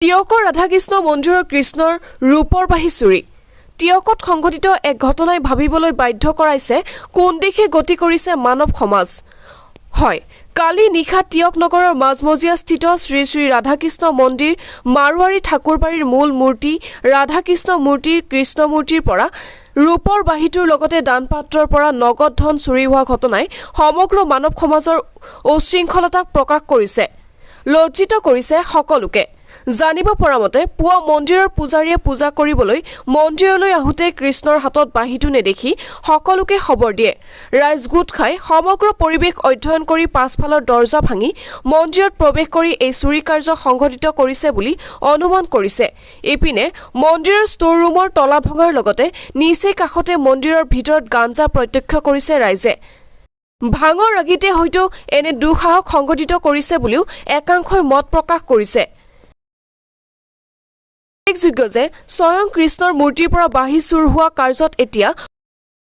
টিয়কৰ ৰাধাকৃষ্ণ মন্দিৰৰ কৃষ্ণৰ ৰূপৰ বাহি চুৰি টিয়কত সংঘটিত এক ঘটনাই ভাবিবলৈ বাধ্য কৰাইছে কোন দিশে গতি কৰিছে মানৱ সমাজ হয় কালি নিশা টিয়ক নগৰৰ মাজমজিয়া স্থিত শ্ৰী শ্ৰী ৰাধাকৃষ্ণ মন্দিৰ মাৰৱাৰী ঠাকুৰবাৰীৰ মূল মূৰ্তি ৰাধাকৃষ্ণ মূৰ্তি কৃষ্ণ মূৰ্তিৰ পৰা ৰূপৰ বাহিটোৰ লগতে দানপাত্ৰৰ পৰা নগদ ধন চুৰি হোৱা ঘটনাই সমগ্ৰ মানৱ সমাজৰ উশৃংখলতাক প্ৰকাশ কৰিছে লজ্জিত কৰিছে সকলোকে জানিব পৰা মতে পুৱা মন্দিৰৰ পূজাৰীয়ে পূজা কৰিবলৈ মন্দিৰলৈ আহোতে কৃষ্ণৰ হাতত বাহিটো নেদেখি সকলোকে খবৰ দিয়ে ৰাইজ গোট খাই সমগ্ৰ পৰিৱেশ অধ্যয়ন কৰি পাছফালৰ দৰ্জা ভাঙি মন্দিৰত প্ৰৱেশ কৰি এই চুৰি কাৰ্য সংঘটিত কৰিছে বুলি অনুমান কৰিছে এপিনে মন্দিৰৰ ষ্ট'ৰ ৰুমৰ তলা ভঙাৰ লগতে নিচেই কাষতে মন্দিৰৰ ভিতৰত গাঞ্জা প্ৰত্যক্ষ কৰিছে ৰাইজে ভাঙৰ ৰাগিতে হয়তো এনে দুঃসাহস সংঘটিত কৰিছে বুলিও একাংশই মত প্ৰকাশ কৰিছে যোগ্য যে স্বয়ং কৃষ্ণৰ মূৰ্তিৰ পৰা বাহি চুৰ হোৱা কাৰ্যত এতিয়া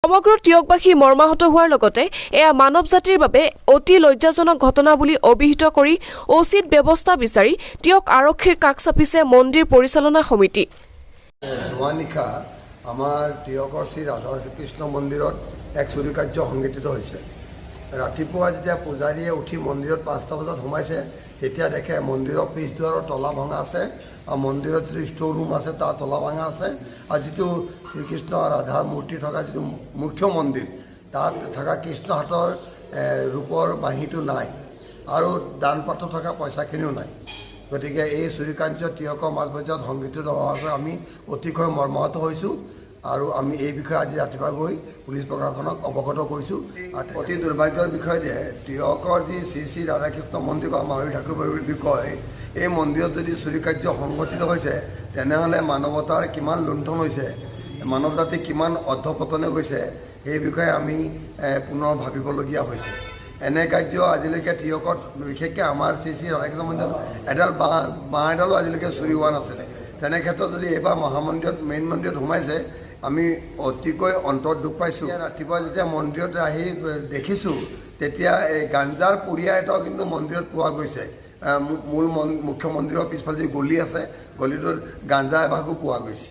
সমগ্ৰ টিয়কবাসী মৰ্মাহত হোৱাৰ লগতে এয়া মানৱ জাতিৰ বাবে অতি লজ্জাজনক ঘটনা বুলি অভিহিত কৰি উচিত ব্যৱস্থা বিচাৰি টিয়ক আৰক্ষীৰ কাষ চাপিছে মন্দিৰ পৰিচালনা সমিতি যোৱা নিশা আমাৰ টিয়কৰ শ্ৰী ৰাধাকৃষ্ণ মন্দিৰত এক চুৰি কাৰ্য সংঘটিত হৈছে ৰাতিপুৱা যেতিয়া পূজাৰীয়ে উঠি মন্দিৰত 5টা বজাত সোমাইছে তেতিয়া দেখে মন্দিৰৰ পিছ দুৱাৰৰ তলা ভঙা আছে আৰু মন্দিৰত যিটো ষ্ট'ৰ ৰুম আছে তাৰ তলা ভঙা আছে আৰু যিটো শ্ৰীকৃষ্ণ ৰাধাৰ মূৰ্তি থকা যিটো মুখ্য মন্দিৰ তাত থকা কৃষ্ণ হাতৰ ৰূপৰ বাঁহীটো নাই আৰু দান পাত্ৰ থকা পইচাখিনিও নাই গতিকে এই চুৰি কাৰ্য টিয়কৰ মাজমজিয়াত সংঘটিত হোৱাৰ আমি অতিশয় মৰ্মাহত হৈছোঁ আৰু আমি এই বিষয়ে আজি ৰাতিপুৱা গৈ পুলিচ প্ৰশাসনক অৱগত কৰিছোঁ অতি দুৰ্ভাগ্যৰ বিষয় যে টিয়কৰ যি শ্ৰী শ্ৰী ৰাধাকৃষ্ণ মন্দিৰ বা মাৰৱাৰী ঠাকুৰবাৰীৰ বিষয় এই মন্দিৰত যদি চুৰি কাৰ্য সংঘটিত হৈছে তেনেহ'লে মানৱতাৰ কিমান লুণ্ঠন হৈছে মানৱ জাতি কিমান অধঃপতনে গৈছে সেই বিষয়ে আমি পুনৰ ভাবিবলগীয়া হৈছে এনে কাৰ্য আজিলৈকে টিয়কত বিশেষকৈ আমাৰ শ্ৰী শ্ৰী ৰাধাকৃষ্ণ মন্দিৰত এডাল বাঁহ এডালো আজিলৈকে চুৰি হোৱা নাছিলে তেনে ক্ষেত্ৰত যদি এইবাৰ মহামন্দিৰত মেইন মন্দিৰত সোমাইছে আমি অতিকৈ অন্তৰত দুখ পাইছোঁ ৰাতিপুৱা যেতিয়া মন্দিৰত আহি দেখিছোঁ তেতিয়া এই গাঞ্জাৰ পুৰিয়া এটাও কিন্তু মন্দিৰত পোৱা গৈছে মূল মুখ্য মন্দিৰৰ পিছফালে যি গলি আছে গলিটোত গাঞ্জা এভাগো পোৱা গৈছে